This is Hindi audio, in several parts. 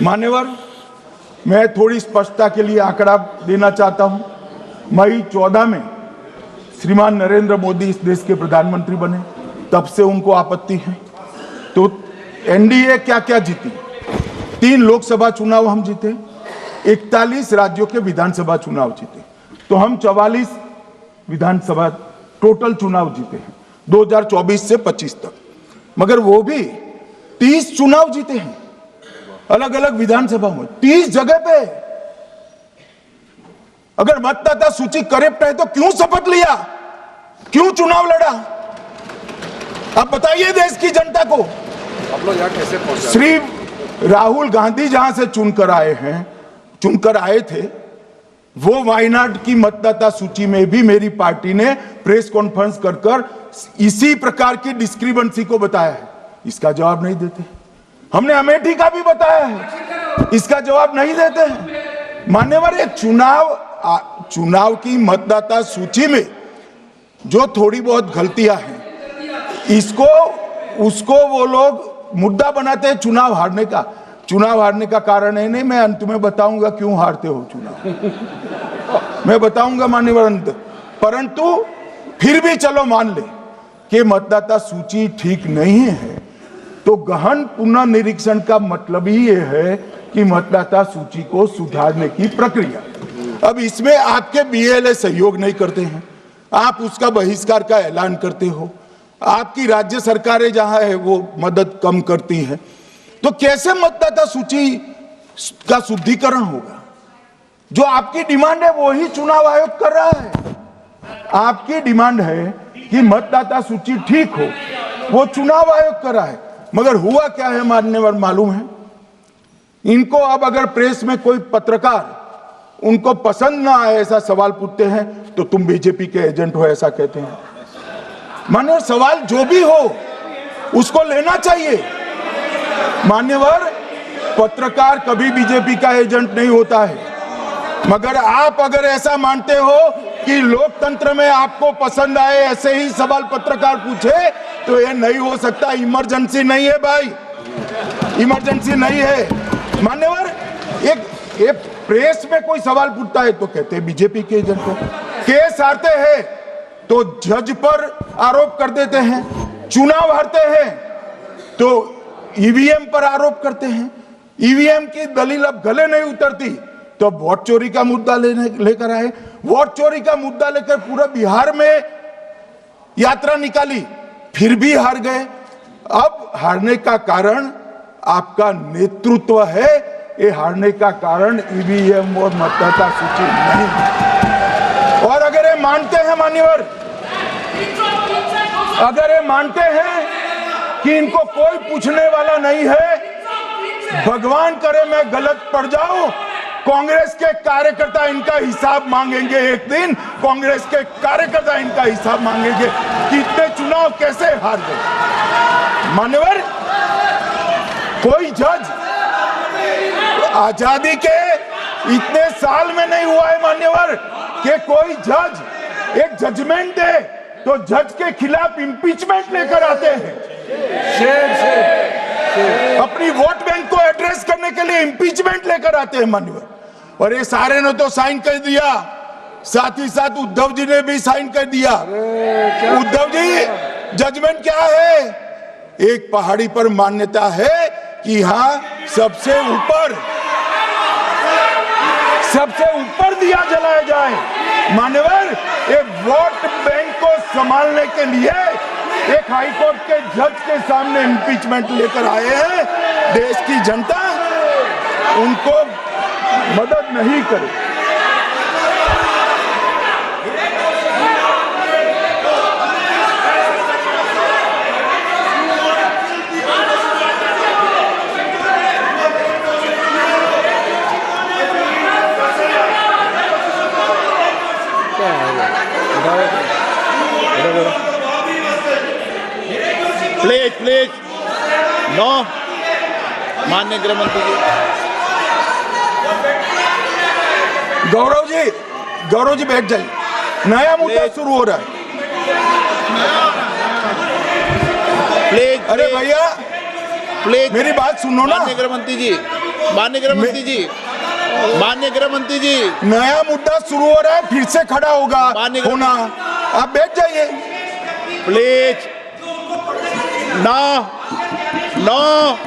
मान्यवर, मैं थोड़ी स्पष्टता के लिए आंकड़ा देना चाहता हूं। मई 14 में श्रीमान नरेंद्र मोदी इस देश के प्रधानमंत्री बने, तब से उनको आपत्ति है। तो एनडीए क्या क्या जीती? 3 लोकसभा चुनाव हम जीते, 41 राज्यों के विधानसभा चुनाव जीते, तो हम 44 विधानसभा टोटल चुनाव जीते हैं 2024 से 25 तक। मगर वो भी 30 चुनाव जीते हैं अलग अलग विधानसभा में, 30 जगह पे। अगर मतदाता सूची करेक्ट है तो क्यों शपथ लिया, क्यों चुनाव लड़ा? आप बताइए देश की जनता को। आप लोग यहाँ कैसे पहुंचे? श्री राहुल गांधी जहां से चुनकर आए थे, वो वायनाड की मतदाता सूची में भी मेरी पार्टी ने प्रेस कॉन्फ्रेंस कर इसी प्रकार की डिस्क्रिपेंसी को बताया है। इसका जवाब नहीं देते। हमने अमेठी का भी बताया है, इसका जवाब नहीं देते हैं। मान्यवर, ये चुनाव की मतदाता सूची में जो थोड़ी बहुत गलतियां हैं, उसको वो लोग मुद्दा बनाते हैं चुनाव हारने का। चुनाव हारने का कारण है नहीं, मैं अंत में बताऊंगा क्यों हारते हो चुनाव, मैं बताऊंगा मान्यवर अंत। परंतु फिर भी चलो मान ले कि मतदाता सूची ठीक नहीं है, तो गहन पुनर्निरीक्षण का मतलब ही ये है कि मतदाता सूची को सुधारने की प्रक्रिया। अब इसमें आपके बीएलए सहयोग नहीं करते हैं, आप उसका बहिष्कार का ऐलान करते हो, आपकी राज्य सरकारें जहां है वो मदद कम करती है, तो कैसे मतदाता सूची का शुद्धिकरण होगा? जो आपकी डिमांड है वो ही चुनाव आयोग कर रहा है। आपकी डिमांड है कि मतदाता सूची ठीक हो, वो चुनाव आयोग कर रहा है। मगर हुआ क्या है मान्यवर मालूम है? इनको अब अगर प्रेस में कोई पत्रकार उनको पसंद ना आए ऐसा सवाल पूछते हैं तो तुम बीजेपी के एजेंट हो ऐसा कहते हैं। मान्यवर, सवाल जो भी हो उसको लेना चाहिए। मान्यवर, पत्रकार कभी बीजेपी का एजेंट नहीं होता है। मगर आप अगर ऐसा मानते हो कि लोकतंत्र में आपको पसंद आए ऐसे ही सवाल पत्रकार पूछे, तो ये नहीं हो सकता। इमरजेंसी नहीं है भाई, इमरजेंसी नहीं है। मान्यवर, एक प्रेस में कोई सवाल पूछता है तो कहते हैं बीजेपी के एजेंट हो। केस हारते हैं तो जज पर आरोप कर देते हैं, चुनाव हारते हैं तो ईवीएम पर आरोप करते हैं। ईवीएम की दलील अब गले नहीं उतरती तो वोट चोरी का मुद्दा लेकर आए। वोट चोरी का मुद्दा लेकर पूरा बिहार में यात्रा निकाली, फिर भी हार गए। अब हारने का कारण आपका नेतृत्व है, ये हारने का कारण ईवीएम और मतदाता सूची नहीं। और अगर ये मानते हैं मान्यवर, अगर ये मानते हैं कि इनको कोई पूछने वाला नहीं है, भगवान करे मैं गलत पड़ जाऊं, कांग्रेस के कार्यकर्ता इनका हिसाब मांगेंगे। एक दिन कांग्रेस के कार्यकर्ता इनका हिसाब मांगेंगे कि इतने चुनाव कैसे हार गए। मान्यवर, कोई जज आजादी के इतने साल में नहीं हुआ है मान्यवर कि कोई जज एक जजमेंट दे तो जज के खिलाफ इंपीचमेंट लेकर आते हैं। अपनी वोट बैंक को एड्रेस करने के लिए इंपीचमेंट लेकर आते हैं मान्यवर। और ये सारे ने तो साइन कर दिया, साथ ही साथ उद्धव जी ने भी साइन कर दिया। उद्धव जी, जजमेंट क्या है? एक पहाड़ी पर मान्यता है कि हाँ सबसे ऊपर दिया जलाया जाए। मान्यवर, एक वोट बैंक को संभालने के लिए एक हाईकोर्ट के जज के सामने इंपीचमेंट लेकर आए हैं। देश की जनता उनको मदद नहीं करे। प्लीज नो, माननीय गृह मंत्री जी। गौरव जी बैठ जाइए, नया मुद्दा शुरू हो रहा है। प्लीज, अरे भैया प्लीज मेरी बात सुनो ना। माननीय गृह मंत्री जी, माननीय गृह मंत्री जी, माननीय गृह मंत्री जी, नया मुद्दा शुरू हो रहा है, फिर से खड़ा होगा माननीय होना, आप बैठ जाइए। प्लीज। नो नो,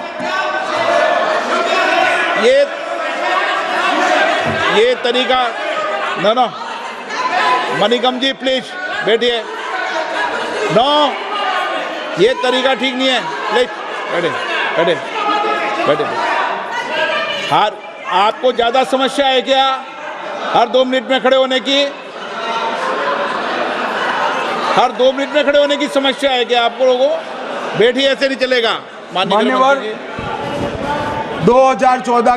ये तरीका no no. Manikam ji please बैठिए। नो, ये तरीका ठीक नहीं है। प्लीज बैठे बैठे बैठे। हर आपको ज्यादा समस्या है क्या हर 2 मिनट में खड़े होने की? हर 2 मिनट में खड़े होने की समस्या है क्या आपको लोगों? बैठिए, ऐसे नहीं चलेगा। मान्यवर, 2014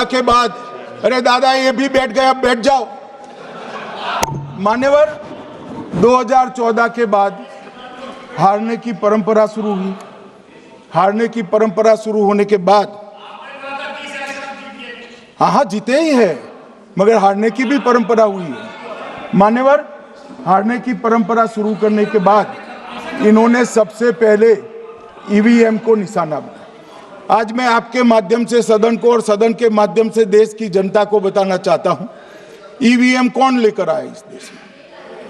के बाद अरे दादा ये भी बैठ गए, अब बैठ जाओ। मान्यवर, 2014 के बाद हारने की परंपरा शुरू हुई। हारने की परंपरा शुरू होने के बाद हाँ जीते ही है, मगर हारने की भी परंपरा हुई है। मान्यवर, हारने की परंपरा शुरू करने के बाद इन्होंने सबसे पहले ईवीएम को निशाना बनाया। आज मैं आपके माध्यम से सदन को और सदन के माध्यम से देश की जनता को बताना चाहता हूं, ईवीएम कौन लेकर आया इस देश में?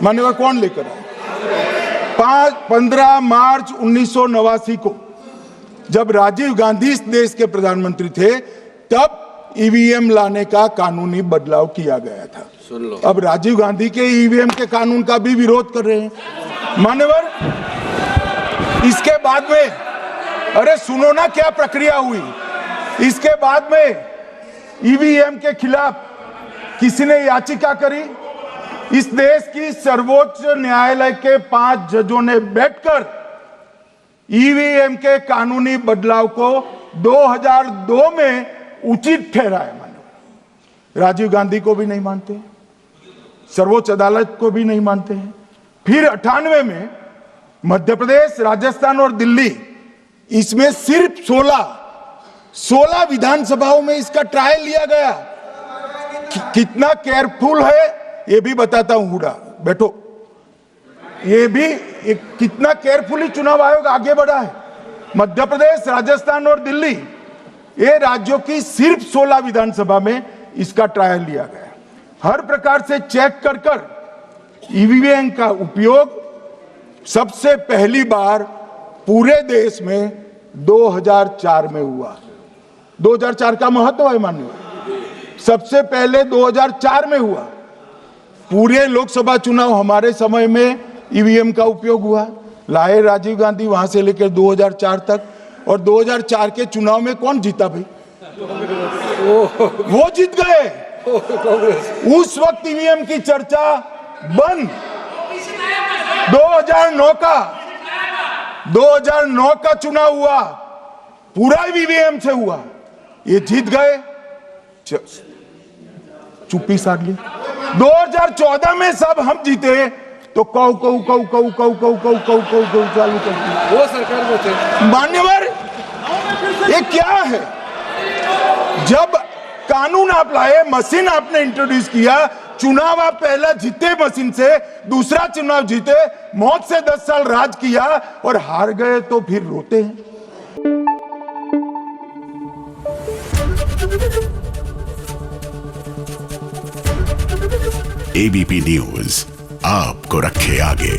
मान्यवर, कौन लेकर आया? 15 मार्च 1989 को जब राजीव गांधी इस देश के प्रधानमंत्री थे, तब ईवीएम लाने का कानूनी बदलाव किया गया था। सुन लो। अब राजीव गांधी के ईवीएम के कानून का भी विरोध कर रहे हैं। मान्यवर, इसके बाद में अरे सुनो ना क्या प्रक्रिया हुई। इसके बाद में ईवीएम के खिलाफ किसी ने याचिका करी। इस देश की सर्वोच्च न्यायालय के 5 जजों ने बैठकर ईवीएम के कानूनी बदलाव को 2002 में उचित ठहराया। मानो राजीव गांधी को भी नहीं मानते, सर्वोच्च अदालत को भी नहीं मानते हैं। फिर 98 में मध्य प्रदेश, राजस्थान और दिल्ली, इसमें सिर्फ 16 विधानसभाओं में इसका ट्रायल लिया गया। कितना केयरफुल है ये भी बताता हूं। हुडा बैठो, ये भी कितना केयरफुली चुनाव आयोग आगे बढ़ा है। मध्य प्रदेश, राजस्थान और दिल्ली, ये राज्यों की सिर्फ 16 विधानसभा में इसका ट्रायल लिया गया। हर प्रकार से चेक कर ईवीएम का उपयोग सबसे पहली बार पूरे देश में 2004 में हुआ। 2004 का महत्व है माननीय, सबसे पहले 2004 में हुआ। पूरे लोकसभा चुनाव हमारे समय में ईवीएम का उपयोग हुआ। लाए राजीव गांधी, वहां से लेकर 2004 तक। और 2004 के चुनाव में कौन जीता भाई? वो जीत गए। उस वक्त ईवीएम की चर्चा बंद। 2009 का चुनाव हुआ, पूरा ईवीएम से हुआ, ये जीत गए। चुप्पी साध ली। 2014 में सब हम जीते तो कौ कौ कौ कौ कौ कौ कौ कौ कौ कौ चालू कर दी। वो सरकार में थे। मान्यवर, ये क्या है? जब कानून आप लाए, मशीन आपने इंट्रोड्यूस किया, चुनाव आप पहला जीते मशीन से, दूसरा चुनाव जीते, मौत से 10 साल राज किया और हार गए तो फिर रोते हैं। एबीपी न्यूज आपको रखे आगे।